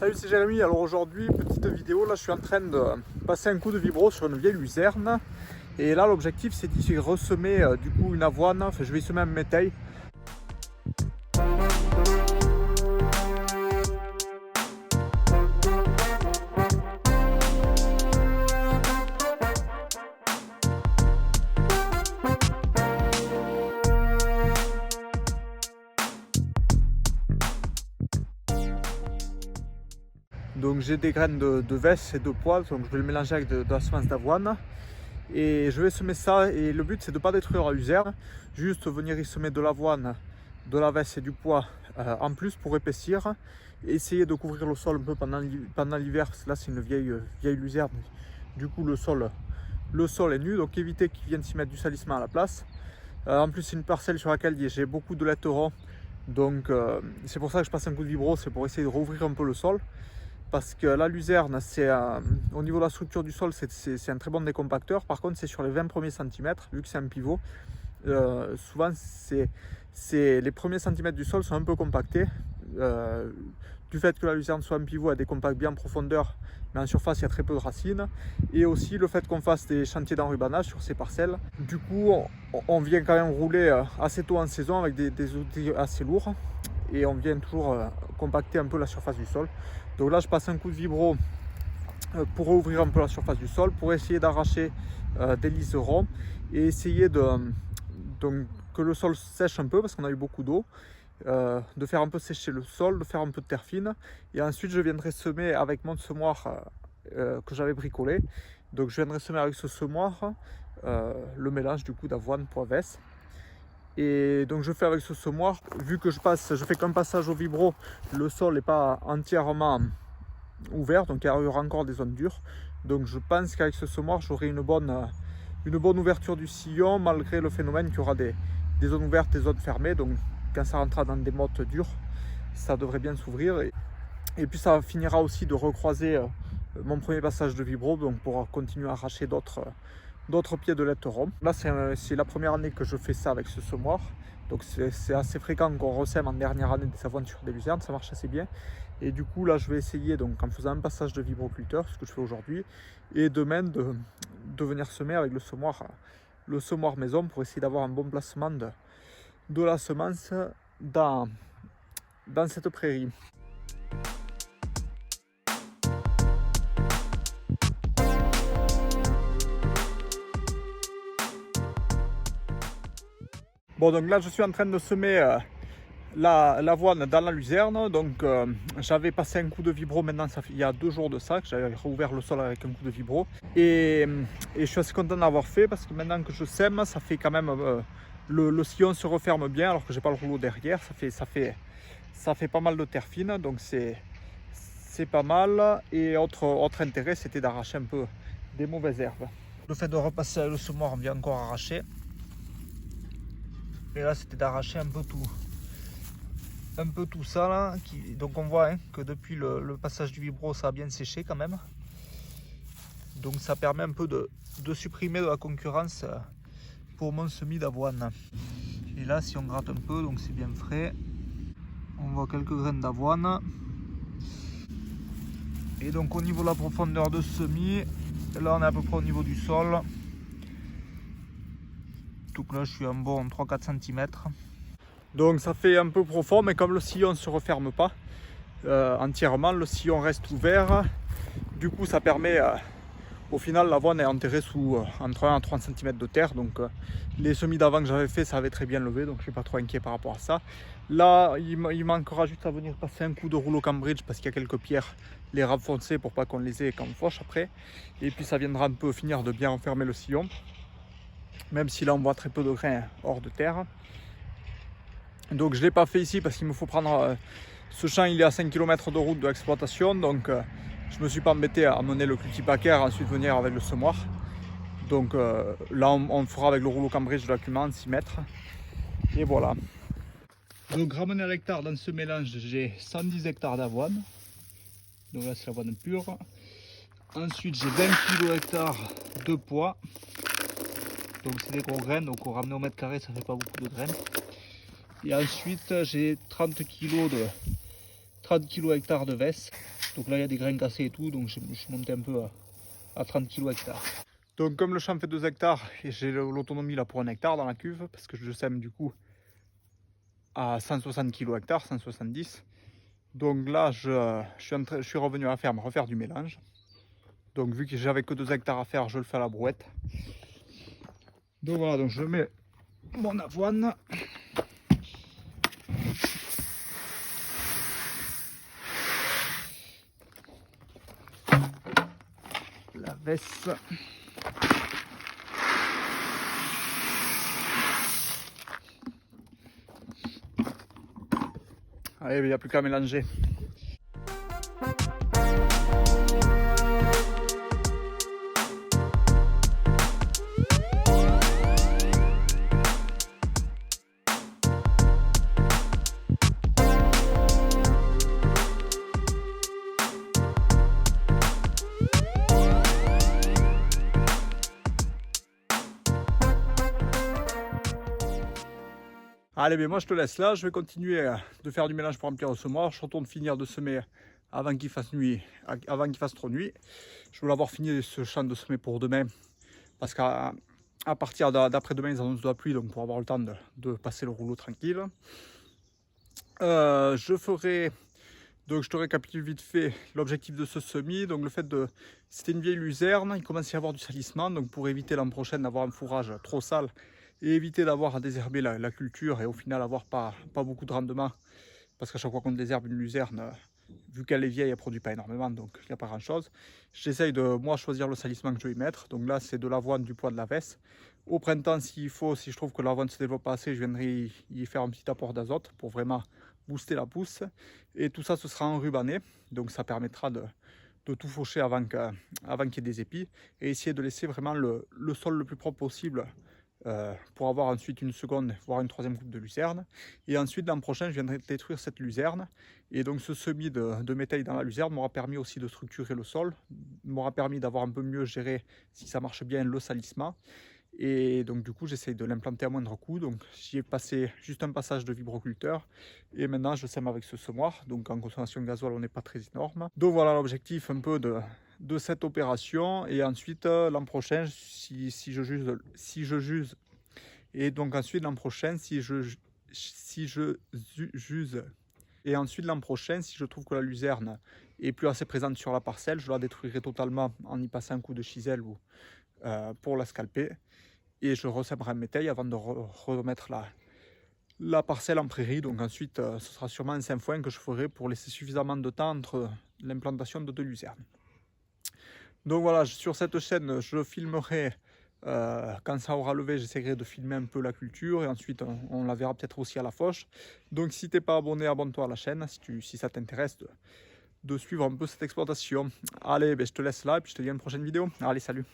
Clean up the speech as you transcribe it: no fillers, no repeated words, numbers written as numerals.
Salut, c'est Jérémy. Alors aujourd'hui, petite vidéo, là je suis en train de passer un coup de vibro sur une vieille luzerne. Et là l'objectif c'est d'y ressemer du coup une avoine, enfin je vais y semer un métail. Donc j'ai des graines de vesse et de pois, donc je vais le mélanger avec de la semence d'avoine. Et je vais semer ça, et le but c'est de ne pas détruire la luzerne, juste venir y semer de l'avoine, de la vesse et du pois en plus pour épaissir. Et essayer de couvrir le sol un peu pendant l'hiver, parce que là c'est une vieille luzerne, du coup le sol est nu, donc éviter qu'ils viennent s'y mettre du salissement à la place. En plus c'est une parcelle sur laquelle j'ai beaucoup de laiterons, donc c'est pour ça que je passe un coup de vibro, c'est pour essayer de rouvrir un peu le sol. Parce que la luzerne, au niveau de la structure du sol, c'est un très bon décompacteur. Par contre, c'est sur les 20 premiers centimètres, vu que c'est un pivot. Souvent, les premiers centimètres du sol sont un peu compactés. Du fait que la luzerne soit un pivot, elle décompacte bien en profondeur, mais en surface, il y a très peu de racines. Et aussi le fait qu'on fasse des chantiers d'enrubanage sur ces parcelles. Du coup, on vient quand même rouler assez tôt en saison avec des outils assez lourds. Et on vient toujours compacter un peu la surface du sol. Donc là je passe un coup de vibro pour ouvrir un peu la surface du sol, pour essayer d'arracher des liserons et essayer que le sol sèche un peu parce qu'on a eu beaucoup d'eau, de faire un peu sécher le sol, de faire un peu de terre fine, et ensuite je viendrai semer avec mon semoir que j'avais bricolé. Donc je viendrai semer avec ce semoir le mélange du coup d'avoine, pois, vesse. Et donc je fais avec ce semoir, vu que je fais qu'un passage au vibro, le sol n'est pas entièrement ouvert, donc il y aura encore des zones dures. Donc je pense qu'avec ce semoir j'aurai une bonne ouverture du sillon, malgré le phénomène qu'il y aura des zones ouvertes, des zones fermées. Donc quand ça rentrera dans des mottes dures, ça devrait bien s'ouvrir. Et puis ça finira aussi de recroiser mon premier passage de vibro, donc pour continuer à arracher d'autres pieds de laiteron. Là c'est la première année que je fais ça avec ce semoir, donc c'est assez fréquent qu'on ressème en dernière année des avoines sur des luzernes, ça marche assez bien. Et du coup là je vais essayer, donc en faisant un passage de vibroculteur, ce que je fais aujourd'hui, et demain de venir semer avec le semoir maison, pour essayer d'avoir un bon placement de la semence dans cette prairie. Bon, donc là je suis en train de semer l'avoine dans la luzerne. Donc j'avais passé un coup de vibro maintenant, il y a 2 jours de ça, que j'avais rouvert le sol avec un coup de vibro. Et je suis assez content d'avoir fait, parce que maintenant que je sème, ça fait quand même le sillon se referme bien, alors que j'ai pas le rouleau derrière. Ça fait pas mal de terre fine, donc c'est pas mal. Et autre intérêt, c'était d'arracher un peu des mauvaises herbes. Le fait de repasser le semoir, on vient encore arracher. Et là c'était d'arracher un peu tout ça là, donc on voit que depuis le passage du vibro ça a bien séché quand même, donc ça permet un peu de supprimer de la concurrence pour mon semis d'avoine. Et là si on gratte un peu, donc c'est bien frais, on voit quelques graines d'avoine. Et donc au niveau de la profondeur de semis, là on est à peu près au niveau du sol, donc là je suis en bon 3-4 cm. Donc ça fait un peu profond, mais comme le sillon ne se referme pas entièrement, le sillon reste ouvert. Du coup ça permet, au final l'avoine est enterrée sous entre 1 à 3 cm de terre. Donc les semis d'avant que j'avais fait, ça avait très bien levé, donc je ne suis pas trop inquiet par rapport à ça. Là il manquera juste à venir passer un coup de rouleau Cambridge, parce qu'il y a quelques pierres, les rames foncées, pour pas qu'on les ait et qu'on fauche après. Et puis ça viendra un peu finir de bien enfermer le sillon, même si là on voit très peu de grains hors de terre. Donc je ne l'ai pas fait ici parce qu'il me faut prendre, ce champ il est à 5 km de route de l'exploitation, donc je ne me suis pas embêté à amener le cultipacker, ensuite venir avec le semoir. Donc là on fera avec le rouleau Cambridge de l'acumen, 6 mètres, et voilà. Donc ramené à l'hectare, dans ce mélange j'ai 110 hectares d'avoine, donc là c'est l'avoine pure. Ensuite j'ai 20 kg hectare de pois, donc c'est des gros graines, donc au ramener au mètre carré ça fait pas beaucoup de graines. Et ensuite j'ai 30 kg 30 kg hectare de vesse. Donc là il y a des grains cassés et tout, donc je suis monté un peu à 30 kg hectare. Donc comme le champ fait 2 hectares et j'ai l'autonomie là pour 1 hectare dans la cuve, parce que je sème du coup à 160 kg hectare, 170. Donc là je suis revenu à la ferme refaire du mélange. Donc vu que j'avais que 2 hectares à faire, je le fais à la brouette. Donc voilà, donc je mets mon avoine. La veste. Allez, il n'y a plus qu'à mélanger. Allez, mais moi je te laisse là, je vais continuer de faire du mélange pour remplir le semoir. Je retourne finir de semer avant qu'il fasse nuit, avant qu'il fasse trop nuit. Je voulais avoir fini ce champ de semer pour demain, parce qu'à partir d'après-demain, ils annoncent de la pluie, donc pour avoir le temps de passer le rouleau tranquille. Donc je te récapitule vite fait l'objectif de ce semis. Donc le fait c'était une vieille luzerne, il commence à y avoir du salissement, donc pour éviter l'an prochain d'avoir un fourrage trop sale et éviter d'avoir à désherber la culture et au final avoir pas beaucoup de rendement, parce qu'à chaque fois qu'on désherbe une luzerne, vu qu'elle est vieille, elle ne produit pas énormément, donc il n'y a pas grand chose. J'essaye de moi choisir le salissement que je vais y mettre. Donc là c'est de l'avoine du poids de la veste. Au printemps, s'il faut, si je trouve que l'avoine ne se développe pas assez, je viendrai y faire un petit apport d'azote pour vraiment booster la pousse. Et tout ça, ce sera enrubanné, donc ça permettra de tout faucher avant qu'il y ait des épis, et essayer de laisser vraiment le sol le plus propre possible, pour avoir ensuite une seconde, voire une troisième coupe de lucerne. Et ensuite l'an prochain, je viendrai détruire cette luzerne, et donc ce semis de métaille dans la luzerne m'aura permis aussi de structurer le sol, m'aura permis d'avoir un peu mieux géré, si ça marche bien, le salissement. Et donc du coup j'essaye de l'implanter à moindre coût. Donc j'y ai passé juste un passage de vibroculteur et maintenant je sème avec ce semoir. Donc en consommation gasoil on n'est pas très énorme. Donc voilà l'objectif un peu de cette opération. Et ensuite l'an prochain si je juge et donc ensuite l'an prochain si je juge et ensuite l'an prochain si je trouve que la luzerne est plus assez présente sur la parcelle, je la détruirai totalement en y passant un coup de chisel ou pour la scalper, et je ressèmerai un métail avant de remettre la parcelle en prairie. Donc ensuite ce sera sûrement un 5 foin que je ferai pour laisser suffisamment de temps entre l'implantation de 2 luzernes. Donc voilà, sur cette chaîne je filmerai quand ça aura levé, j'essaierai de filmer un peu la culture, et ensuite on la verra peut-être aussi à la fauche. Donc si tu n'es pas abonné, abonne-toi à la chaîne si ça t'intéresse de suivre un peu cette exploitation. Allez, je te laisse là et puis je te dis à une prochaine vidéo. Allez, salut!